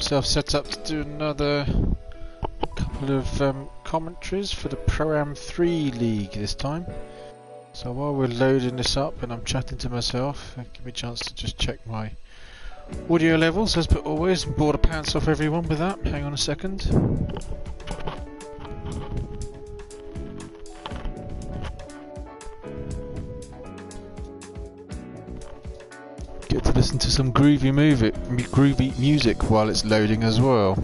myself set up to do another couple of commentaries for the Pro-Am 3 League this time. So while we're loading this up and I'm chatting to myself, give me a chance to just check my audio levels as per always, and bore the pants off everyone with that. Hang on a second. Get to listen to some groovy music while it's loading as well.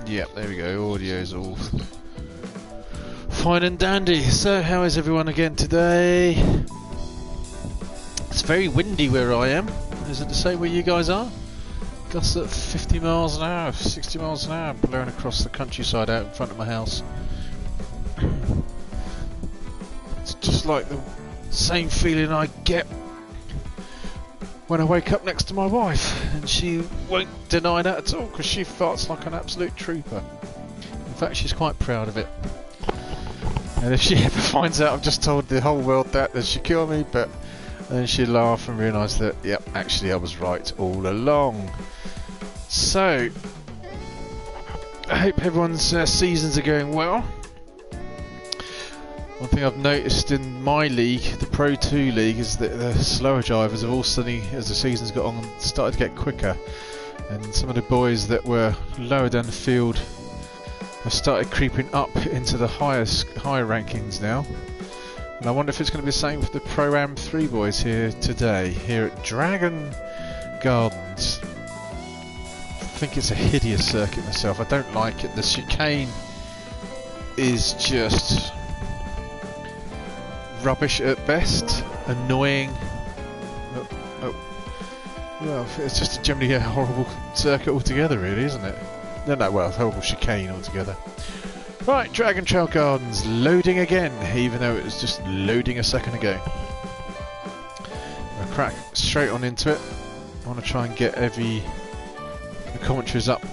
Yep, there we go, audio's all fine and dandy. So how is everyone again today? It's very windy where I am. Is it the same where you guys are? Gusts at 50 miles an hour, 60 miles an hour blowing across the countryside out in front of my house. It's just like the same feeling I get when I wake up next to my wife, and she won't deny that at all because she farts like an absolute trooper. In fact, she's quite proud of it. And if she ever finds out I've just told the whole world that, then she'll kill me, but then she'll laugh and realise that, yep, actually I was right all along. So, I hope everyone's seasons are going well. One thing I've noticed in my league, the Pro 2 league, is that the slower drivers have all suddenly, as the season's got on, started to get quicker. And some of the boys that were lower down the field have started creeping up into the higher rankings now. And I wonder if it's going to be the same for the Pro-Am 3 boys here today, here at Dragon Gardens. I think it's a hideous circuit myself. I don't like it. The chicane is just rubbish at best, annoying. Well, it's just generally a horrible circuit altogether, really, isn't it? No, well, horrible chicane altogether. Right, Dragon Trail Gardens loading again, even though it was just loading a second ago. I'll crack straight on into it. I want to try and get the commentaries up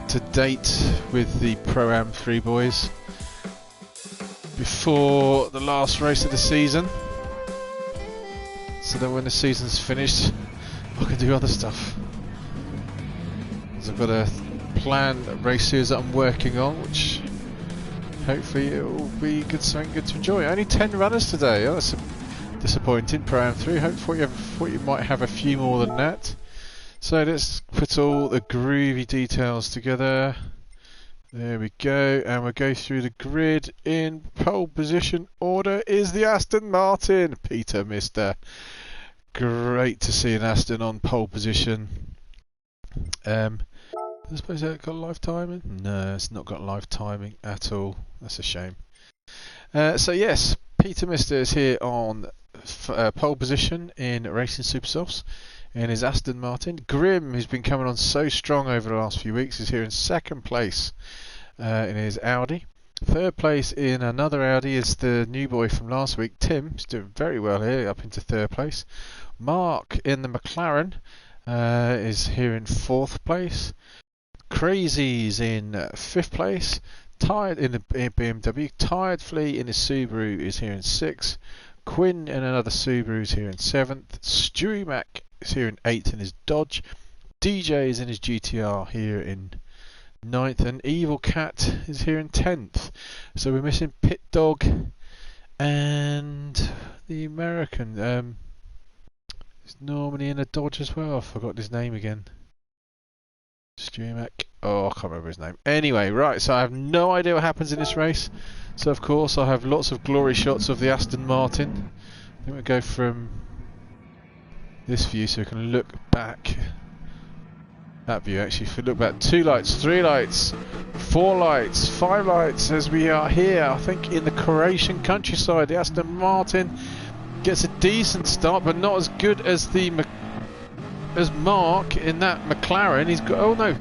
to date with the Pro-Am 3 boys before the last race of the season, so that when the season's finished I can do other stuff. Because I've got a planned race series that I'm working on, which hopefully it will be something good to enjoy. Only 10 runners today. Oh, that's disappointing. Pro-Am 3. Hopefully you might have a few more than that. So let's put all the groovy details together. There we go, and we'll go through the grid. In pole position order is the Aston Martin. Peter Mister. Great to see an Aston on pole position. I suppose it's got live timing? No, it's not got live timing at all. That's a shame. So yes, Peter Mister is here on pole position in Racing Supersofts in his Aston Martin. Grim, who's been coming on so strong over the last few weeks, is here in second place in his Audi. Third place in another Audi is the new boy from last week, Tim. He's doing very well here, up into third place. Mark in the McLaren is here in fourth place. Crazy's in fifth place. Tired in the BMW. Tired Flea in his Subaru is here in sixth. Quinn in another Subaru is here in seventh. Stewie Mac is here in eighth in his Dodge. DJ is in his GTR here in ninth, and Evil Cat is here in 10th. So we're missing Pit Dog and the American. Is normally in a Dodge as well. I've forgotten his name again. Stewie Mac. Oh, I can't remember his name. Anyway, right, so I have no idea what happens in this race. So of course I have lots of glory shots of the Aston Martin. I think we'll go from this view so we can look back. That view actually, if we look back, 2 lights, 3 lights, 4 lights, 5 lights as we are here, I think in the Croatian countryside. The Aston Martin gets a decent start, but not as good as as Mark in that McLaren. He's got, oh no,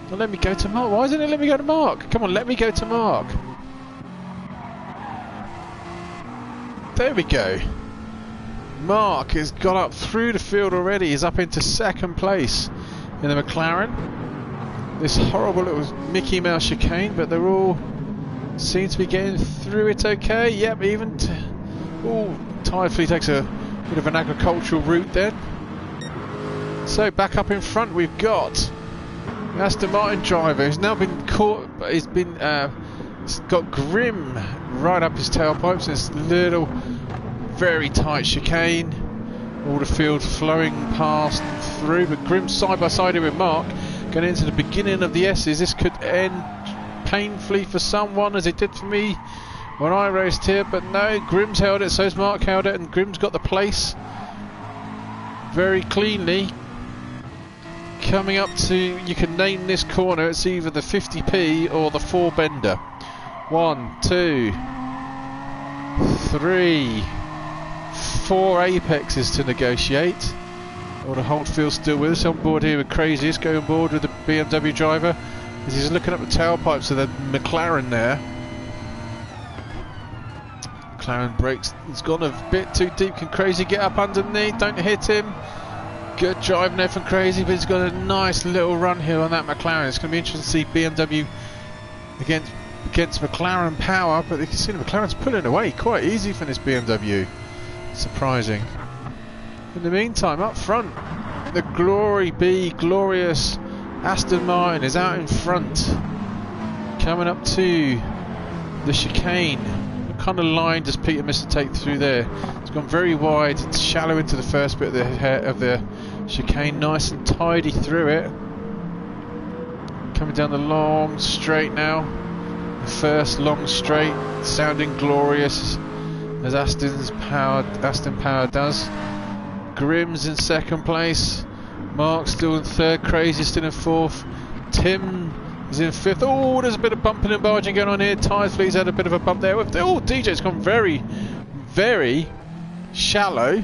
don't let me go to Mark. Why doesn't it let me go to Mark? Come on, let me go to Mark. There we go. Mark has got up through the field already. He's up into second place in the McLaren. This horrible little Mickey Mouse chicane, but they're all seem to be getting through it okay. Yep, even Tired Flea takes a bit of an agricultural route then. So back up in front we've got the Aston Martin driver who's now been caught, he's got Grim right up his tailpipes in this little very tight chicane. All the field flowing past and through, but Grim side by side here with Mark going into the beginning of the S's. This could end painfully for someone as it did for me when I raced here, but no, Grim's held it, so's Mark held it, and Grim's got the place very cleanly. Coming up to, you can name this corner, it's either the 50p or the 4 bender. 1, 2, 3, 4 apexes to negotiate. Or the whole field still with us. On board here with Craziest, going on board with the BMW driver as he's looking up the tailpipes of the McLaren there. McLaren brakes, it's gone a bit too deep. Can Crazy get up underneath? Don't hit him. Good driving there from Crazy, but he's got a nice little run here on that McLaren. It's going to be interesting to see BMW against McLaren power, but you can see the McLaren's pulling away quite easy from this BMW. Surprising. In the meantime, up front, the glorious Aston Martin is out in front, coming up to the chicane. What kind of line does Peter miss to take through there? It's gone very wide, it's shallow into the first bit of the chicane, nice and tidy through it. Coming down the long straight now, the first long straight, sounding glorious as Aston Power does. Grim's in second place, Mark's still in third, Crazy still in fourth, Tim is in fifth. Oh, there's a bit of bumping and barging going on here. Tyres Fleet's had a bit of a bump there. Oh, DJ's gone very, very shallow.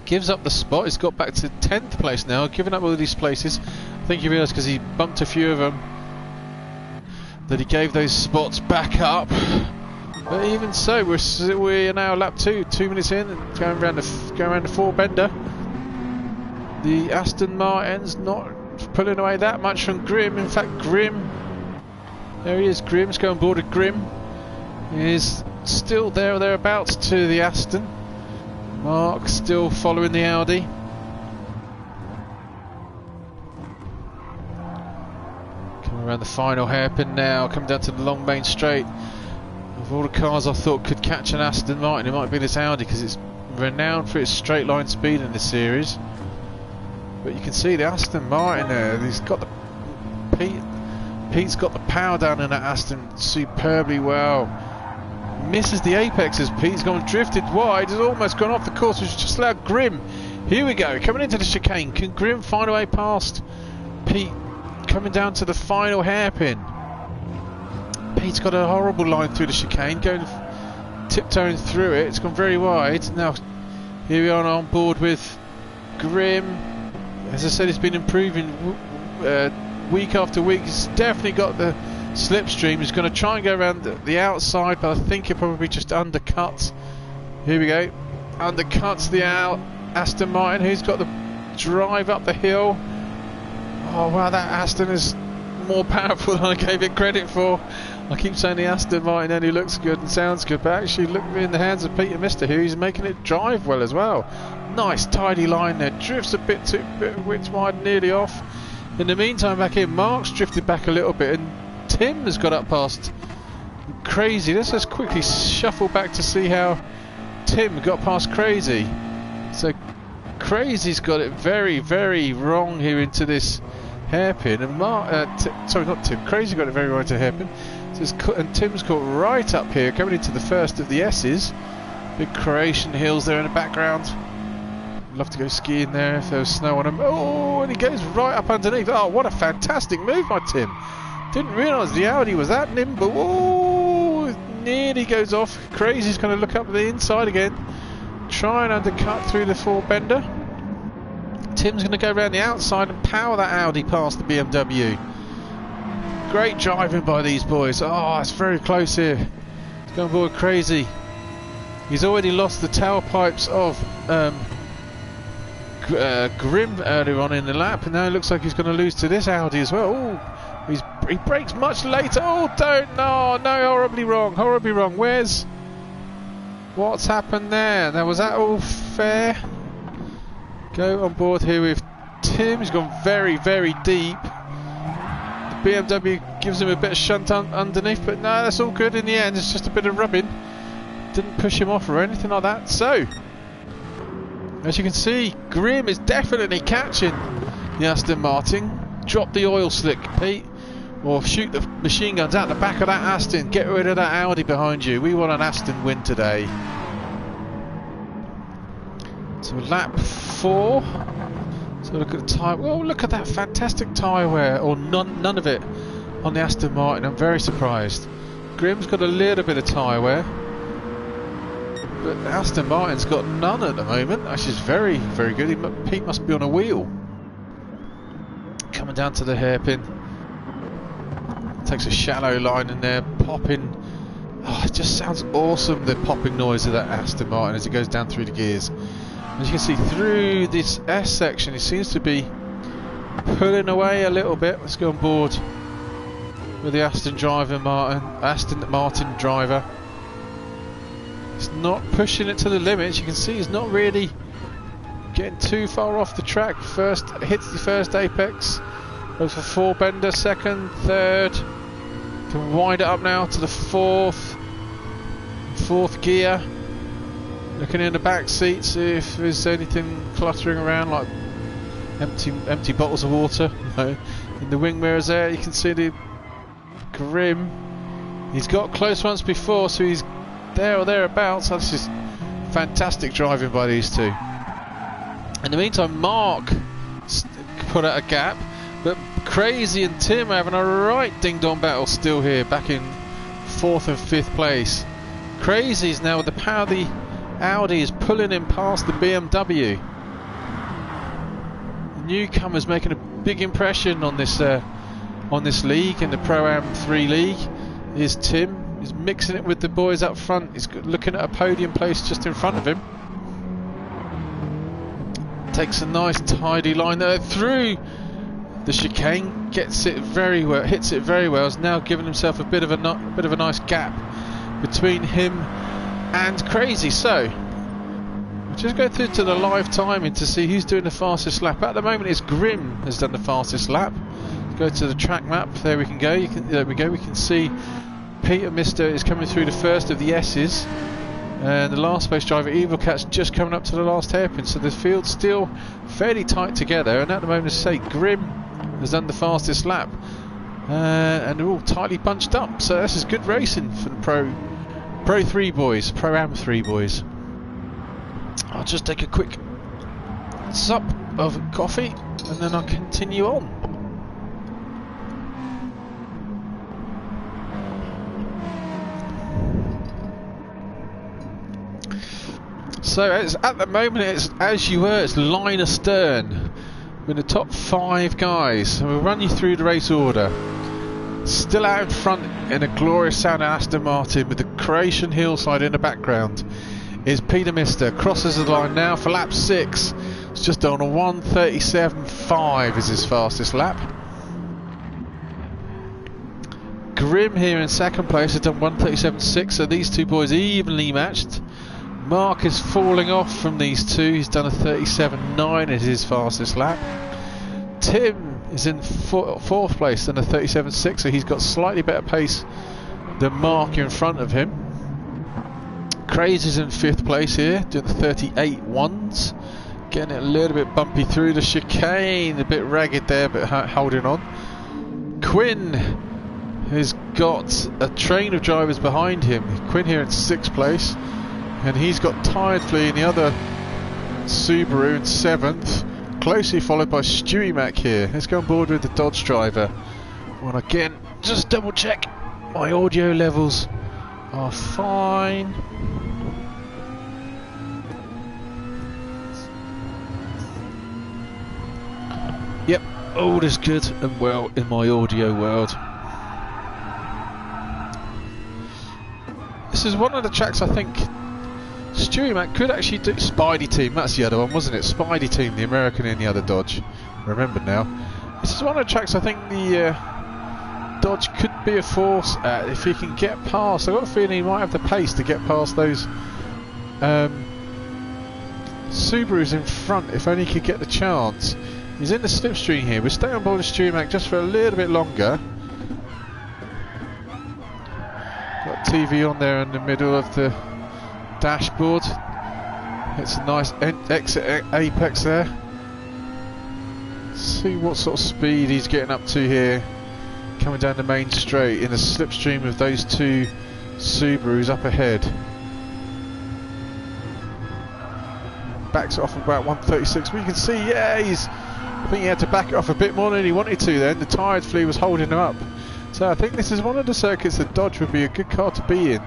Gives up the spot. He's got back to 10th place now, giving up all of these places. I think he realised because he bumped a few of them that he gave those spots back up. But even so, we're now lap 2 minutes in, and going around the 4 bender. The Aston Martin's not pulling away that much from Grim. In fact, Grim, there he is. Grim's going board with Grim. He is still there or thereabouts to the Aston. Mark still following the Audi. Coming around the final hairpin now, coming down to the long main straight. Of all the cars I thought could catch an Aston Martin, it might be this Audi because it's renowned for its straight line speed in this series. But you can see the Aston Martin there. He's got the Pete's got the power down in that Aston superbly well. Misses the apexes. Pete's gone drifted wide. Has almost gone off the course, which has just allowed Grim. Here we go, coming into the chicane. Can Grim find a way past Pete? Coming down to the final hairpin. Pete's got a horrible line through the chicane, going tiptoeing through it. It's gone very wide. Now here we are on board with Grim. As I said, it's been improving week after week. He's definitely got the slipstream. He's going to try and go around the outside, but I think he'll probably just undercut. Here we go, undercuts the Aston Martin, who's got the drive up the hill. Oh wow, that Aston is more powerful than I gave it credit for. I keep saying the Aston Martin only looks good and sounds good, but actually look in the hands of Peter Mister here, he's making it drive well as well. Nice tidy line there, drifts a bit wide, nearly off. In the meantime, back here, Mark's drifted back a little bit, and Tim has got up past Crazy. Let's just quickly shuffle back to see how Tim got past Crazy. So Crazy's got it very, very wrong here into this hairpin, and sorry, not Tim. Crazy got it very right to hairpin. So and Tim's caught right up here, coming into the first of the S's. Big Croatian hills there in the background. Love to go skiing there if there was snow on him. Oh, and he goes right up underneath. Oh, what a fantastic move by Tim. Didn't realise the Audi was that nimble. Oh, nearly goes off. Crazy's going to look up the inside again. Try and undercut through the 4 bender. Tim's going to go around the outside and power that Audi past the BMW. Great driving by these boys. Oh, it's very close here. It's going forward Crazy. He's already lost the tailpipes of Grim earlier on in the lap, and now it looks like he's going to lose to this Audi as well. Ooh, he brakes much later. Oh, no, horribly wrong. What's happened there? Now, was that all fair? Go on board here with Tim. He's gone very, very deep. The BMW gives him a bit of shunt underneath, but no, that's all good in the end. It's just a bit of rubbing. Didn't push him off or anything like that. So, as you can see, Grim is definitely catching the Aston Martin. Drop the oil slick, Pete, or shoot the machine guns out the back of that Aston. Get rid of that Audi behind you. We want an Aston win today. So lap 4. So look at the tyre. Well, look at that fantastic tyre wear, or none of it on the Aston Martin. I'm very surprised. Grim's got a little bit of tyre wear, but Aston Martin's got none at the moment, which is very, very good. Pete must be on a wheel. Coming down to the hairpin. Takes a shallow line in there, popping. Oh, it just sounds awesome, the popping noise of that Aston Martin as it goes down through the gears. As you can see through this S section, it seems to be pulling away a little bit. Let's go on board with the Aston Martin driver. It's not pushing it to the limits. You can see he's not really getting too far off the track. First hits the first apex, goes for 4 bender, second, third. Can wind it up now to the fourth gear. Looking in the back seat, see if there's anything cluttering around, like empty bottles of water. No. In the wing mirrors there, you can see the Grim. He's got close once before, so he's there or thereabouts. So this is fantastic driving by these two. In the meantime, Mark put out a gap, but Crazy and Tim are having a right ding-dong battle still here, back in 4th and 5th place. Crazy's now with the power of the Audi is pulling him past the BMW. The newcomers making a big impression on this league, in the Pro-Am 3 league. Is Tim. He's mixing it with the boys up front. He's looking at a podium place just in front of him. Takes a nice tidy line there through the chicane, gets it very well, hits it very well. Has now given himself a bit of a nice gap between him and Crazy. So we'll just go through to the live timing to see who's doing the fastest lap. At the moment, it's Grim has done the fastest lap. Go to the track map. There we can go. There we go. We can see Peter Mister is coming through the first of the S's, and the last place driver Evil Cat's just coming up to the last hairpin. So the field's still fairly tight together, and at the moment, as I say, Grim has done the fastest lap, and they're all tightly bunched up. So this is good racing for the Pro 3 boys, Pro-Am 3 boys. I'll just take a quick sup of coffee and then I'll continue on. So at the moment, it's as you were, it's line astern with the top 5 guys. So we'll run you through the race order. Still out in front in a glorious sound Aston Martin with the Croatian hillside in the background is Peter Mister. Crosses the line now for lap 6. It's just on a 1:37.5 is his fastest lap. Grim here in second place has done 1:37.6, so these two boys evenly matched. Mark is falling off from these two. He's done a 37.9 as his fastest lap. Tim is in 4th place and a 37.6, so he's got slightly better pace than Mark in front of him. Crazy's in 5th place here, doing the 38.1s, getting it a little bit bumpy through the chicane, a bit ragged there, but holding on. Quinn has got a train of drivers behind him. Quinn here in 6th place, and he's got Tired Flea in the other Subaru in 7th. Closely followed by Stewie Mac here. Let's go on board with the Dodge driver. Well, again, just double check my audio levels are fine. Yep, all is good and well in my audio world. This is one of the tracks I think Stewie Mac could actually do. Spidey Team, that's the other one, wasn't it? Spidey Team, the American in the other Dodge. Remember now. This is one of the tracks I think the Dodge could be a force at if he can get past. I've got a feeling he might have the pace to get past those Subarus in front, if only he could get the chance. He's in the slipstream here. We'll stay on board the Stumac just for a little bit longer. Got TV on there in the middle of the dashboard. It's a nice exit apex there. See what sort of speed he's getting up to here, coming down the main straight in the slipstream of those two Subarus up ahead. Backs it off about 136. We can see, yeah, I think he had to back it off a bit more than he wanted to then. The tired flea was holding him up. So I think this is one of the circuits that Dodge would be a good car to be in.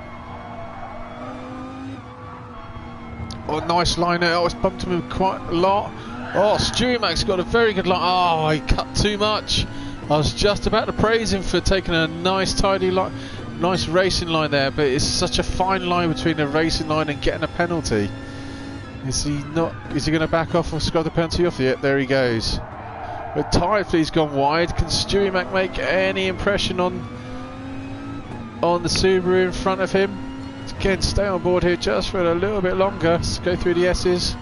Oh, nice line there. Oh, it's bumped him quite a lot. Oh, Stumac's got a very good line. Oh, he cut too much. I was just about to praise him for taking a nice tidy line, nice racing line there, but it's such a fine line between a racing line and getting a penalty. Is he going to back off and scrub the penalty off? Yep, there he goes. But Tired Flea's gone wide. Can Stewie make any impression on the Subaru in front of him? Again, stay on board here just for a little bit longer. Let's go through the S's.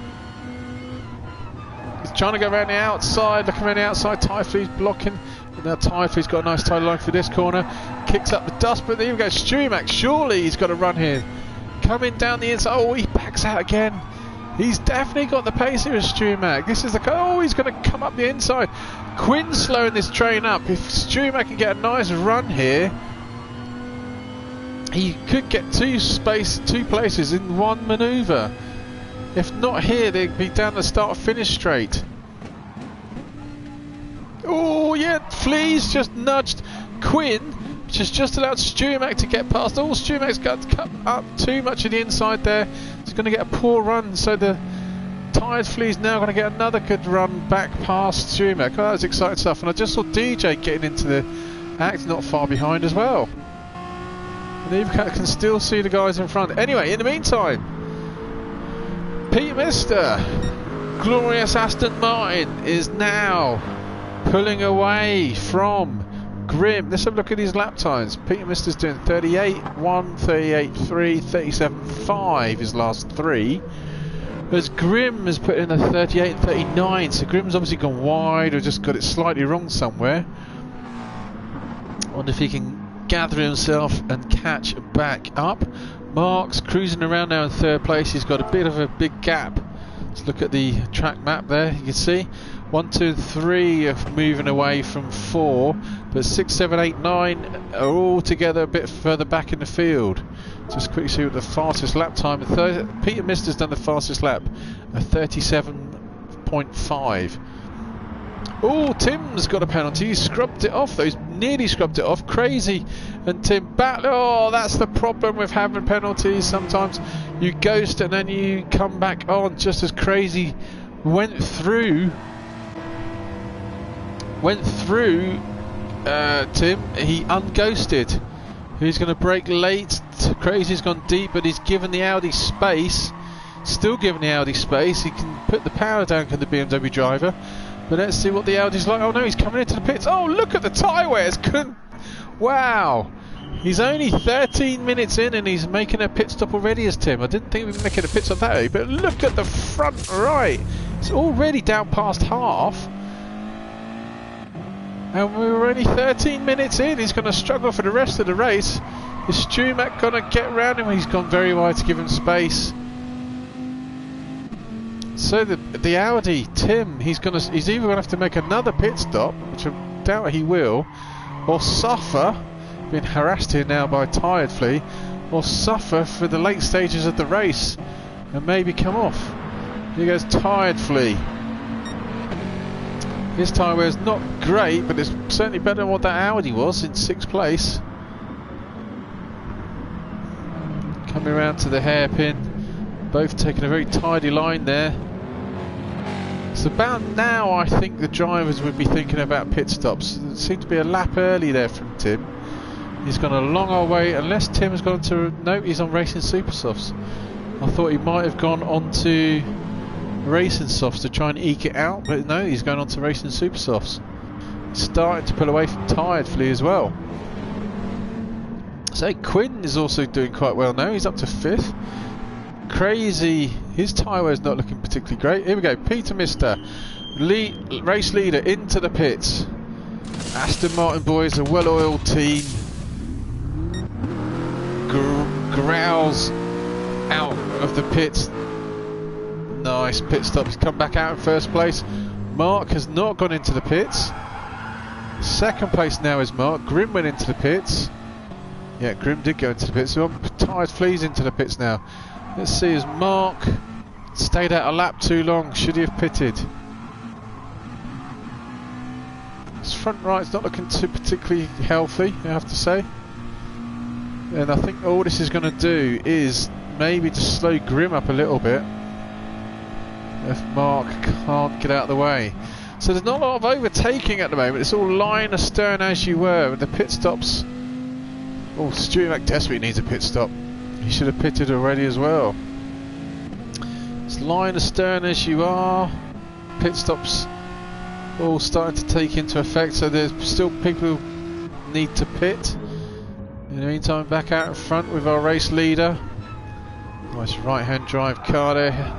He's trying to go around the outside, looking around the outside. Tired Flea's blocking. But now Tired Flea's got a nice tight line for this corner. Kicks up the dust, but there we go. Stewie surely he's got a run here. Coming down the inside. Oh, he backs out again. He's definitely got the pace here, Stumac. This is the car. Oh, he's going to come up the inside. Quinn's slowing this train up. If Stumac can get a nice run here, he could get two places in one manoeuvre. If not here, they'd be down the start-finish straight. Oh, yeah, Flea's just nudged Quinn, which has just allowed Stumac to get past. Oh, Stumac's got cut up too much of the inside there. He's going to get a poor run, so the Tired Flea's now going to get another good run back past Stumac. Oh, that was exciting stuff. And I just saw DJ getting into the act not far behind as well. And you can still see the guys in front. Anyway, in the meantime, Pete Mister, glorious Aston Martin, is now pulling away from Grimm. Let's have a look at his lap times. Peter Mister's doing 38.1, 38.3, 37.5 his last three. Whereas Grimm has put in a 38 and 39, so Grimm's obviously gone wide or just got it slightly wrong somewhere. I wonder if he can gather himself and catch back up. Mark's cruising around now in third place. He's got a bit of a big gap. Let's look at the track map there. You can see 1, 2 and 3 are moving away from 4, but 6, 7, 8, 9 are all together a bit further back in the field. Just quickly see what the fastest lap time. Peter Mister's done the fastest lap, a 37.5. Oh, Tim's got a penalty. He scrubbed it off. He's nearly scrubbed it off. Crazy. And Tim back. Oh, that's the problem with having penalties. Sometimes you ghost and then you come back on just as Crazy went through Tim. He unghosted. He's going to brake late. Crazy's gone deep, but he's given the Audi space. Still giving the Audi space. He can put the power down, can the BMW driver. But let's see what the Audi's like. Oh no, he's coming into the pits. Oh, look at the tyre wears. Wow. He's only 13 minutes in and he's making a pit stop already as Tim. I didn't think we were making a pit stop that early, but look at the front right. It's already down past half. And we were only 13 minutes in. He's going to struggle for the rest of the race. Is Stumac going to get around him? He's gone very wide to give him space. So the Audi, Tim, he's either going to have to make another pit stop, which I doubt he will, or suffer, being harassed here now by Tired Flea, or suffer for the late stages of the race and maybe come off. Here goes Tired Flea. His tyre wear is not great, but it's certainly better than what that Audi was in 6th place. Coming around to the hairpin, both taking a very tidy line there. It's about now I think the drivers would be thinking about pit stops. It seemed to be a lap early there from Tim. He's gone a long old way, unless Tim has gone to... No, he's on Racing Supersofts. I thought he might have gone on to Racing Softs to try and eke it out, but no, he's going on to Racing Supersofts. He's starting to pull away from Tired Flea as well. So Quinn is also doing quite well now. He's up to 5th. Crazy, his tyre wear is not looking particularly great. Here we go, Peter Mister Race leader into the pits. Aston Martin boys, a well-oiled team. Growls out of the pits. Nice pit stop. He's come back out in first place. Mark has not gone into the pits. Second place now is Mark. Grim went into the pits. Yeah, Grim did go into the pits. So Tired Flea's into the pits now. Let's see, has Mark stayed out a lap too long? Should he have pitted? His front right's not looking too particularly healthy, I have to say. And I think all this is going to do is maybe just slow Grim up a little bit if Mark can't get out of the way. So there's not a lot of overtaking at the moment. It's all line astern as you were with the pit stops. Oh, Stewie Mac desperately needs a pit stop. He should have pitted already as well. It's line astern as you are. Pit stops all starting to take into effect. So there's still people who need to pit. In the meantime, back out in front with our race leader. Nice right-hand drive car there.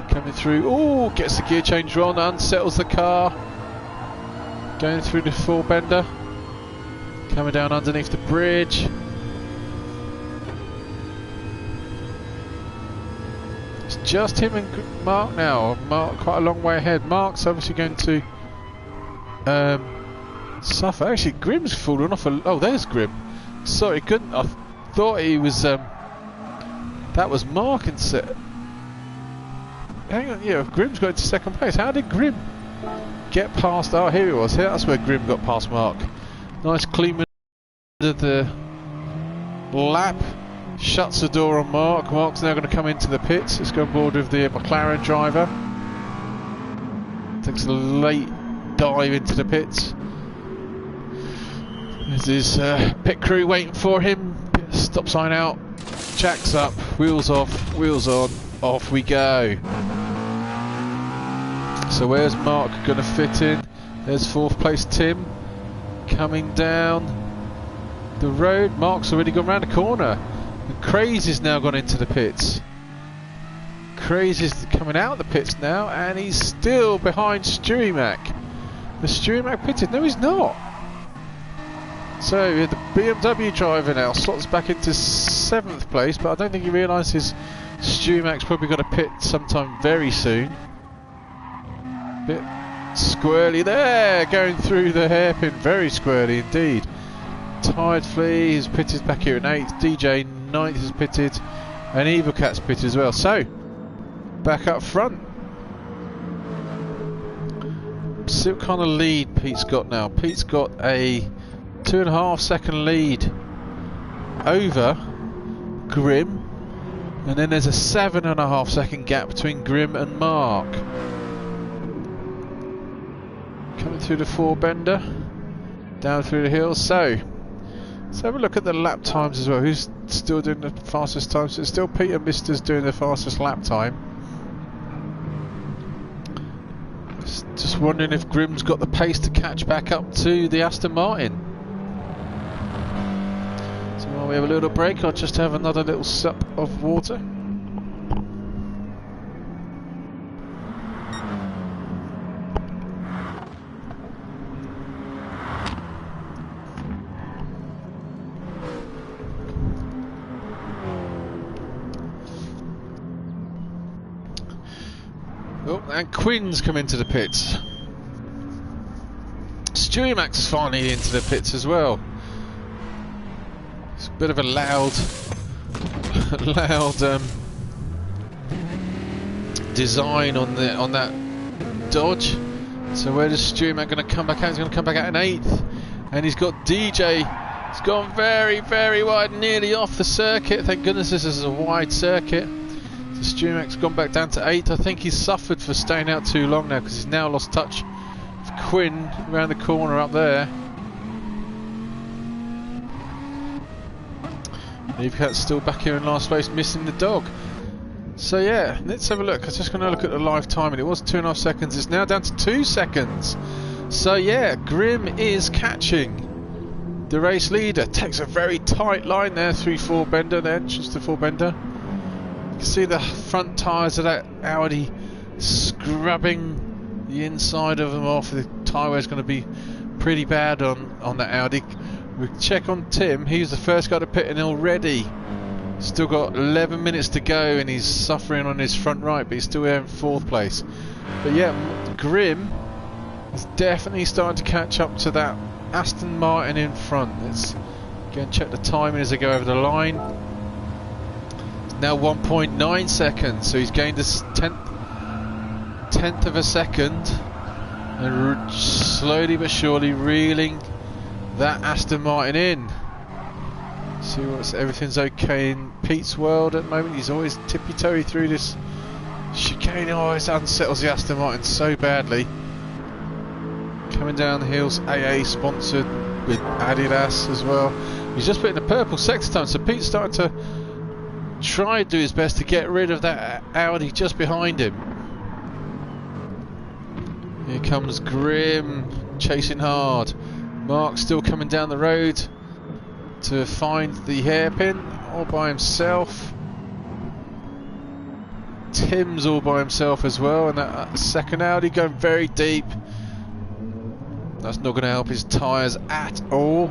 Coming through, oh, gets the gear change on, unsettles the car. Going through the four bender. Coming down underneath the bridge. It's just him and Mark now. Mark quite a long way ahead. Mark's obviously going to suffer. Actually, Grim's fallen off a... Oh, there's Grim. Sorry, couldn't... I thought he was... that was Mark and set. Hang on, yeah, Grim's got into second place. How did Grim get past? Oh, here he was. Here, that's where Grim got past Mark. Nice clean of the lap. Shuts the door on Mark. Mark's now going to come into the pits. Let's go on board with the McLaren driver. Takes a late dive into the pits. There's his pit crew waiting for him. Stop sign out. Jacks up. Wheels off. Wheels on. Off we go. So where's Mark going to fit in? There's fourth place Tim coming down the road. Mark's already gone round the corner. And Crazy's now gone into the pits. Crazy's coming out of the pits now, and he's still behind Stewie Mac. The Stewie Mac pitted. No, he's not. So the BMW driver now slots back into 7th place, but I don't think he realises Stewie Mac's probably got to pit sometime very soon. Bit squirrely there, going through the hairpin, very squirrely indeed. Tired Flea has pitted back here in 8th, DJ 9th has pitted, and Evil Cat's pitted as well. So, back up front. See what kind of lead Pete's got now. Pete's got a 2.5 second lead over Grim, and then there's a 7.5 second gap between Grim and Mark. Coming through the four bender, down through the hills. So let's have a look at the lap times as well. Who's still doing the fastest time? So it's still Peter Mister's doing the fastest lap time. Just wondering if Grim's got the pace to catch back up to the Aston Martin. So while we have a little break, I'll just have another little sup of water. Oh, and Quinn's come into the pits. Stewie Mac's finally into the pits as well. It's a bit of a loud design on that Dodge. So where is Stewie Mac going to come back out? He's going to come back out in 8th, and he's got DJ. He's gone very, very wide, nearly off the circuit. Thank goodness this is a wide circuit. So Stewie Mac's gone back down to 8th. I think he's suffered for staying out too long now, because he's now lost touch with Quinn around the corner up there. Leafcat's still back here in last place, missing the dog. So yeah, let's have a look. I was just going to look at the live time, and it was 2.5 seconds. It's now down to 2 seconds. So yeah, Grim is catching the race leader. Takes a very tight line there through four bender, the entrance to four bender. You can see the front tyres of that Audi scrubbing the inside of them off. The tyre wear is going to be pretty bad on that Audi. We check on Tim. He's the first guy to pit in already. Still got 11 minutes to go, and he's suffering on his front right, but he's still there in 4th place. But yeah, Grim is definitely starting to catch up to that Aston Martin in front. Let's go and check the timing as they go over the line. It's now 1.9 seconds, so he's gained a tenth of a second, and slowly but surely reeling that Aston Martin in. See what's everything's okay in Pete's world at the moment. He's always tippy-toey through this chicane. Always unsettles the Aston Martin so badly. Coming down the hills, AA sponsored with Adidas as well. He's just put in the purple sector time, so Pete's starting to try to do his best to get rid of that Audi just behind him. Here comes Grim chasing hard. Mark still coming down the road to find the hairpin all by himself. Tim's all by himself as well, and that second Audi going very deep. That's not going to help his tyres at all.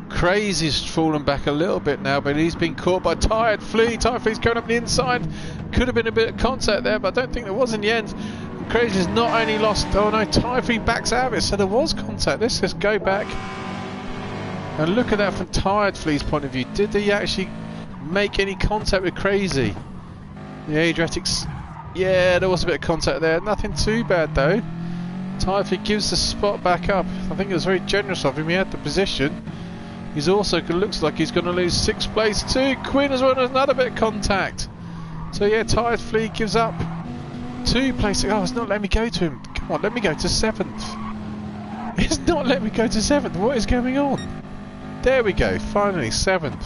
Crazy's fallen back a little bit now, but he's been caught by Tired Flea. Tired Flea's going up the inside. Could have been a bit of contact there, but I don't think there was in the end. Crazy's not only lost, oh no, Tired Flea backs out of it, so there was contact. Let's just go back and look at that from Tired Flea's point of view. Did he actually make any contact with Crazy? The Adriatics, yeah, there was a bit of contact there. Nothing too bad though. Tired Flea gives the spot back up. I think it was very generous of him. He had the position. He's also, looks like he's going to lose 6th place too. Quinn as well, another bit of contact. So yeah, Tired Flea gives up 2 places. Oh, it's not letting me go to him. Come on, let me go to 7th. It's not letting me go to 7th. What is going on? There we go, finally 7th.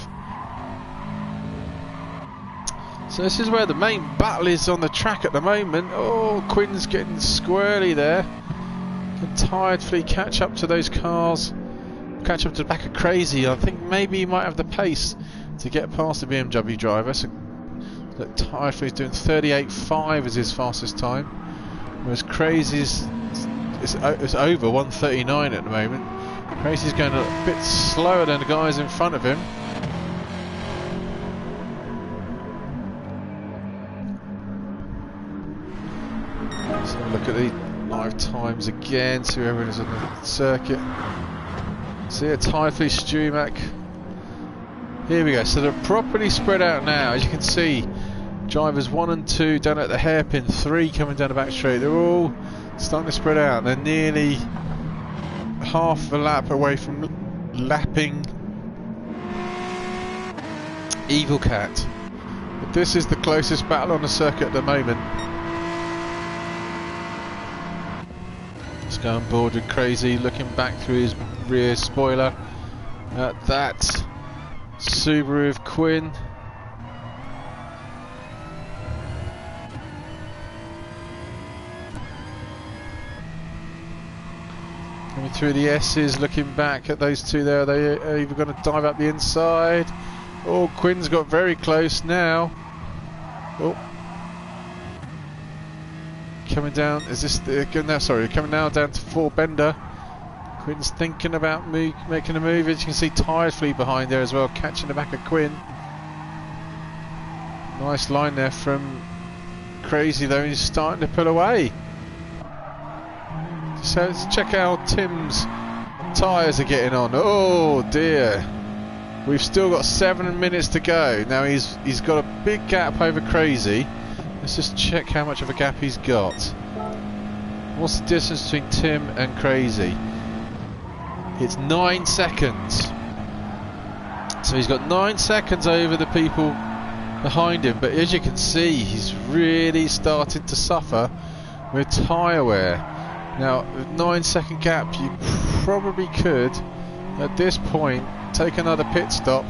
So this is where the main battle is on the track at the moment. Oh, Quinn's getting squirrely there. Can Tired Flea catch up to those cars? Catch up to the back of Crazy. I think maybe he might have the pace to get past the BMW driver. So look, Tired Flea's doing 38.5 as his fastest time, whereas Crazy's it's over 139 at the moment. Crazy's going a bit slower than the guys in front of him. So look at the live times again, see where everyone is on the circuit. So yeah, Tired Flea, Stumac. Here we go, so they're properly spread out now, as you can see. Drivers 1 and 2 down at the hairpin, 3 coming down the back straight. They're all starting to spread out. They're nearly half a lap away from lapping Evil Cat. But this is the closest battle on the circuit at the moment. Let's go on board with Crazy, looking back through his rear spoiler at that Subaru of Quinn. Coming through the S's, looking back at those two there. Are they either going to dive up the inside? Oh, Quinn's got very close now. Oh, coming down. Is this no? Sorry, coming now down to 4 Bender. Quinn's thinking about making a move. As you can see, Tired Flea behind there as well, catching the back of Quinn. Nice line there from Crazy though. He's starting to pull away. So let's check out Tim's tyres are getting on. Oh dear. We've still got 7 minutes to go. Now he's got a big gap over Crazy. Let's just check how much of a gap he's got. What's the distance between Tim and Crazy? It's 9 seconds. So he's got 9 seconds over the people behind him. But as you can see, he's really starting to suffer with tyre wear. Now, with 9-second gap, you probably could, at this point, take another pit stop.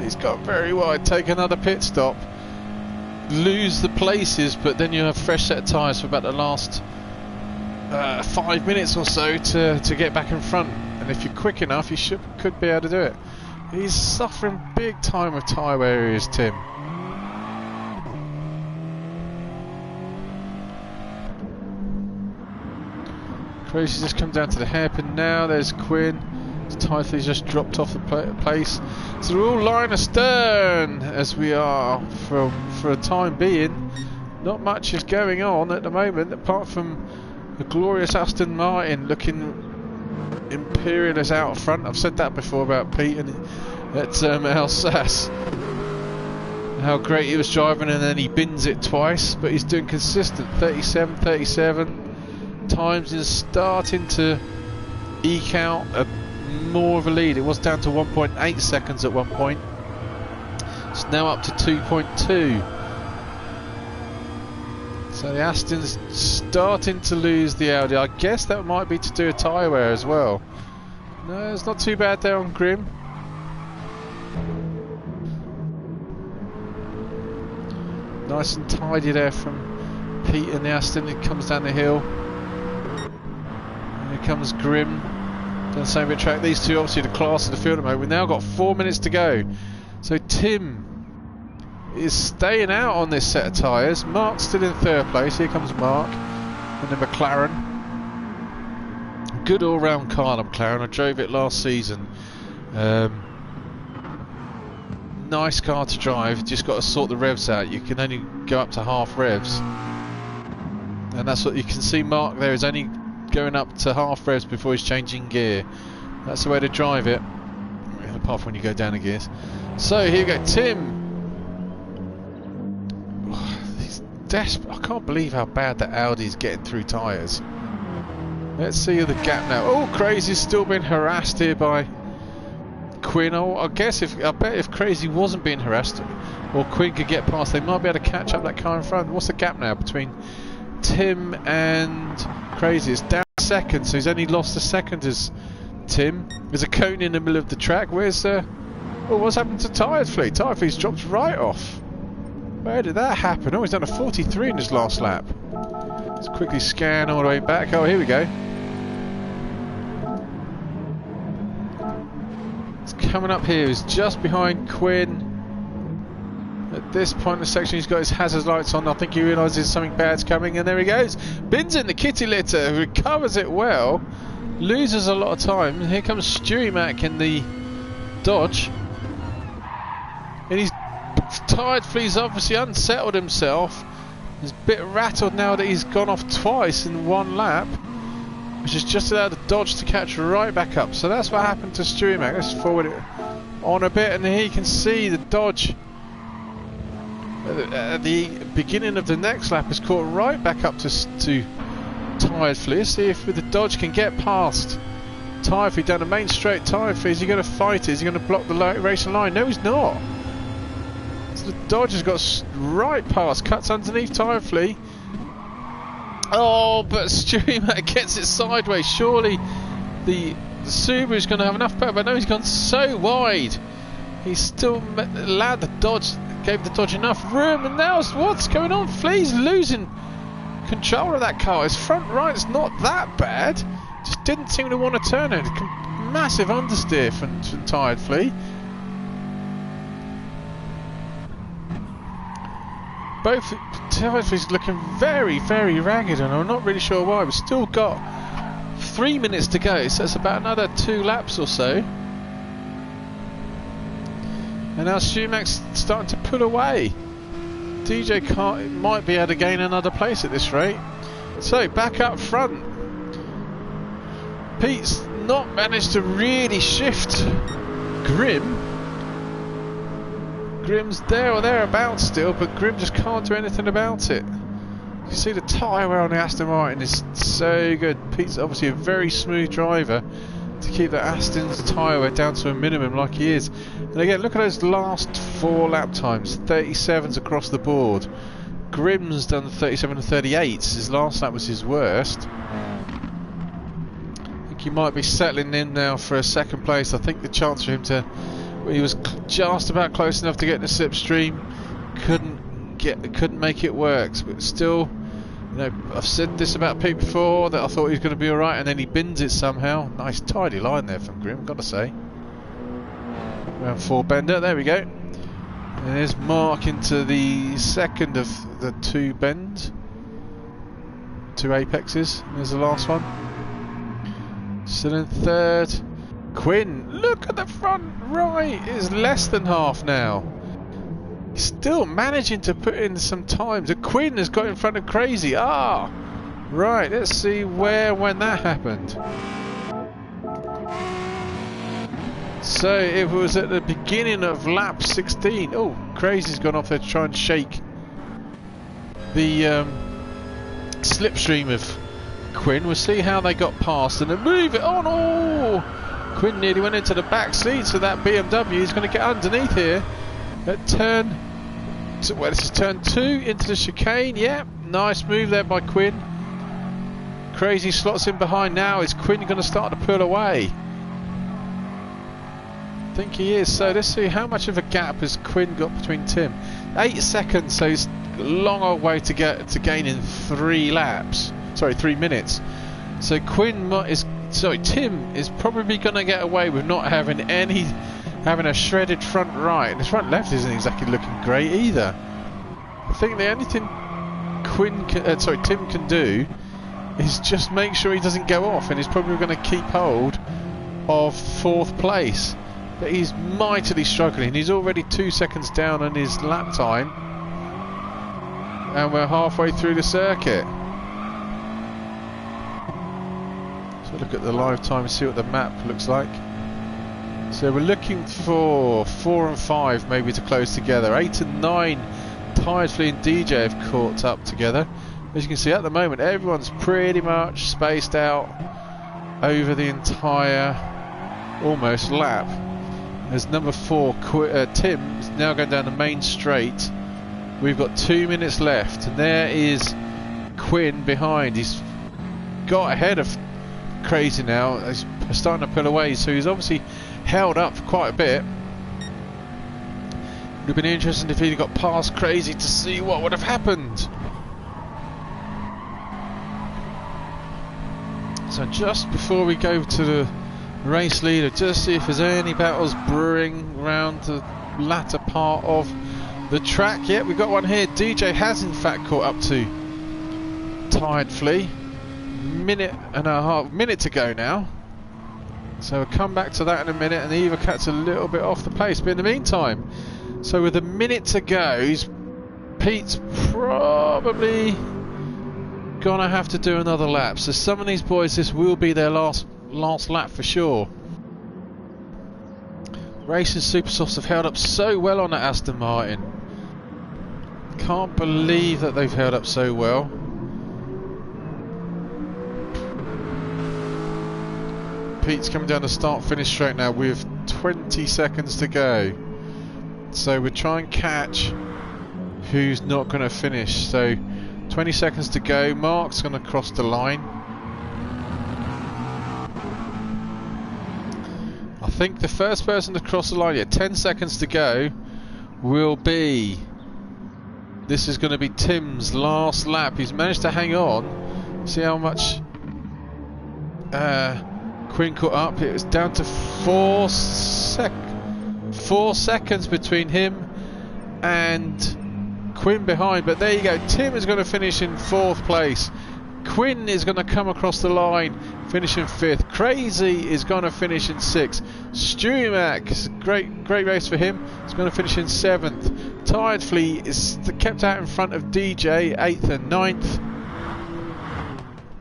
He's got very wide. Take another pit stop. Lose the places, but then you have a fresh set of tyres for about the last 5 minutes or so to get back in front. And if you're quick enough, you could be able to do it. He's suffering big time with tyre wear, he is, Tim. Crazy's just come down to the hairpin now. There's Quinn. Typhoon's just dropped off the place. So we're all line astern as we are for a time being. Not much is going on at the moment apart from the glorious Aston Martin looking imperialist out front. I've said that before about Pete and at Alsace. How great he was driving and then he bins it twice, but he's doing consistent 37. Times is starting to eke out more of a lead. It was down to 1.8 seconds at one point. It's now up to 2.2. So the Aston's starting to lose the Audi. I guess that might be to do with tyre wear as well. No, it's not too bad there on Grim. Nice and tidy there from Pete and the Aston. It comes down the hill. Here comes Grim. Done the same bit of track. These two obviously the class of the field at the moment. We've now got 4 minutes to go. So Tim is staying out on this set of tyres. Mark's still in third place. Here comes Mark in the McLaren. Good all-round car, the McLaren. I drove it last season. Nice car to drive. Just got to sort the revs out. You can only go up to half revs, and that's what you can see. Mark there is only going up to half revs before he's changing gear. That's the way to drive it, apart from when you go down the gears. So here you go, Tim. He's desperate. I can't believe how bad that Audi's getting through tyres. Let's see the gap now. Oh, Crazy's still being harassed here by Quinn. Oh, I bet if Crazy wasn't being harassed or Quinn could get past, they might be able to catch up that car in front. What's the gap now between Tim and Crazy? It's down a second, so he's only lost a second as Tim. There's a cone in the middle of the track. Where's what's happened to Tyre Fleet? Tyre Fleet's dropped right off. Where did that happen? Oh, he's done a 43 in his last lap. Let's quickly scan all the way back. Oh, here we go. It's coming up here. He's just behind Quinn. At this point in the section, he's got his hazard lights on. I think he realises something bad's coming, and there he goes. Bins in the kitty litter, recovers it well, loses a lot of time. Here comes Stewie Mac in the Dodge, and he's tired. He's obviously unsettled himself. He's a bit rattled now that he's gone off twice in one lap, which has just allowed the Dodge to catch right back up. So that's what happened to Stewie Mac. Let's forward it on a bit, and here you can see the Dodge at the beginning of the next lap is caught right back up to Tyre Fleet. Let's see if the Dodge can get past Tyre Fleet down the main straight. Tyre Fleet, is he going to fight it? Is he going to block the racing line? No, he's not. So the Dodge has got right past, cuts underneath Tyre Fleet. Oh, but Stewie Mac gets it sideways. Surely the Subaru's going to have enough power, but no, he's gone so wide. He's still allowed the Dodge, gave the Dodge enough room, and now what's going on? Fleet's losing control of that car. His front right's not that bad, just didn't seem to want to turn it. Massive understeer from Tyre Fleet. Both Tyre Fleet's looking very, very ragged, and I'm not really sure why. We've still got 3 minutes to go, so it's about another 2 laps or so. And now Schumach's starting to pull away. DJ might be able to gain another place at this rate. So back up front, Pete's not managed to really shift Grim. Grim's there or thereabouts still, but Grim just can't do anything about it. You see the tyre wear on the Aston Martin is so good. Pete's obviously a very smooth driver to keep the Aston's tyre wear down to a minimum like he is. And again, look at those last 4 lap times, 37s across the board. Grim's done 37 and 38s. His last lap was his worst. I think he might be settling in now for a second place. I think the chance for him to, he was just about close enough to get in the slipstream, couldn't make it work. But still, you know, I've said this about Pete before, that I thought he was going to be alright, and then he bins it somehow. Nice tidy line there from Grim, I've got to say. Round 4 bender, there we go. And there's Mark into the second of the 2 bends, 2 apexes. There's the last one. Still in third. Quinn, look at the front right, it's less than half now. He's still managing to put in some times. The Quinn has got in front of Crazy. Right, let's see when that happened. So it was at the beginning of lap 16. Oh, Crazy's gone off there to try and shake the slipstream of Quinn. We'll see how they got past and then move it on. Oh, Quinn nearly went into the back seat, so that BMW is going to get underneath here at turn. Well, this is turn 2 into the chicane. Yeah, nice move there by Quinn. Crazy slots in behind now. Is Quinn going to start to pull away? I think he is. So let's see how much of a gap has Quinn got between Tim. 8 seconds, so he's a long old way to get to gain in 3 laps. Sorry, 3 minutes. So Tim is probably going to get away with not having a shredded front right. And his front left isn't exactly looking great either. I think the only thing Tim can do is just make sure he doesn't go off, and he's probably going to keep hold of 4th place. But he's mightily struggling. He's already 2 seconds down on his lap time, and we're halfway through the circuit. So look at the live time and see what the map looks like. So we're looking for 4 and 5 maybe to close together. 8 and 9, Tired Flea and DJ have caught up together. As you can see at the moment, everyone's pretty much spaced out over the entire almost lap. As number 4, Tim, is now going down the main straight. We've got 2 minutes left, and there is Quinn behind. He's got ahead of Crazy now. He's starting to pull away, so he's obviously held up for quite a bit. It would have been interesting if he'd got past Crazy to see what would have happened. So just before we go to the race leader, just see if there's any battles brewing around the latter part of the track. Yeah, we've got one here. DJ has in fact caught up to Tired Flea. Minute to go now. So we'll come back to that in a minute, and the Evercat's a little bit off the pace. But in the meantime, so with a minute to go, Pete's probably gonna have to do another lap. So some of these boys, this will be their last lap for sure. Racing Supersofts have held up so well on that Aston Martin. Can't believe that they've held up so well. Pete's coming down the start-finish straight now with 20 seconds to go. So we'll try and catch who's not going to finish. So 20 seconds to go. Mark's going to cross the line. I think the first person to cross the line, 10 seconds to go, will be... This is going to be Tim's last lap. He's managed to hang on. See how much Quinn caught up. It was down to 4 seconds between him and Quinn behind. But there you go. Tim is going to finish in 4th place. Quinn is going to come across the line, finish in 5th. Crazy is going to finish in 6th. Stewie Mac, it's a great race for him. He's going to finish in 7th. Tired Flea is kept out in front of DJ, 8th and 9th.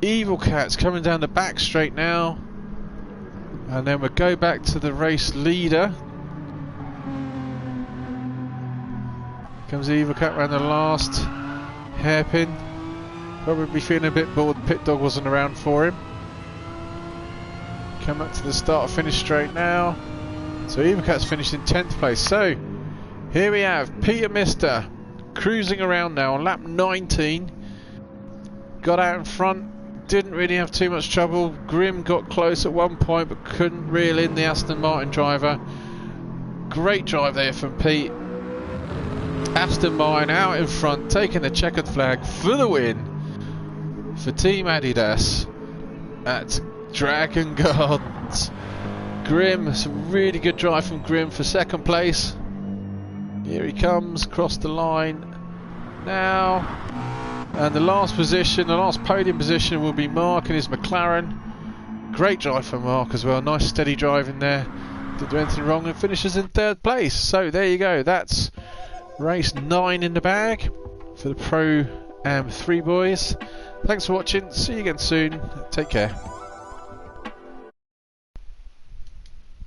Evil Cat's coming down the back straight now. And then we'll go back to the race leader. Comes Evil Cat around the last hairpin. Probably feeling a bit bored. Pit Dog wasn't around for him. Come up to the start finish straight now. So Evil Cat's finished in 10th place. So here we have Peter Mister cruising around now on lap 19. Got out in front, didn't really have too much trouble. Grim got close at one point but couldn't reel in the Aston Martin driver. Great drive there from Pete. Aston Martin out in front, taking the checkered flag for the win for Team Adidas at Dragon Gardens. Grim, some really good drive from Grim for 2nd place. Here he comes, across the line now. And the last position, the last podium position will be Mark in his McLaren. great drive from Mark as well. Nice steady drive in there. Didn't do anything wrong and finishes in 3rd place. So there you go. That's race 9 in the bag for the Pro Am 3 boys. Thanks for watching. See you again soon. Take care.